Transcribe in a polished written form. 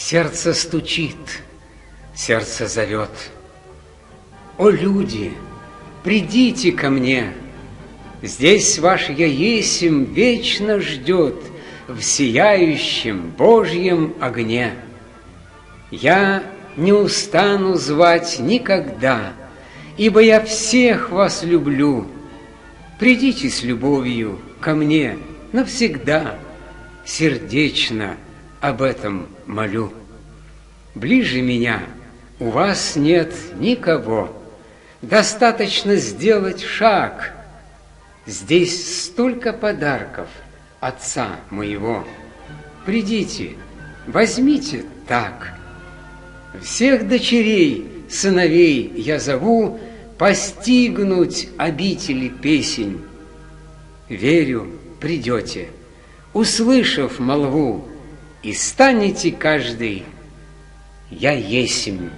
Сердце стучит, сердце зовет. О, люди, придите ко мне, здесь ваш я есмь вечно ждет в сияющем Божьем огне. Я не устану звать никогда, ибо я всех вас люблю. Придите с любовью ко мне навсегда, сердечно об этом молю. Ближе меня у вас нет никого, достаточно сделать шаг. Здесь столько подарков Отца моего. Придите, возьмите так. Всех дочерей, сыновей я зову постигнуть обители песень. Верю, придете, услышав молву, и станете каждый «Я есмь».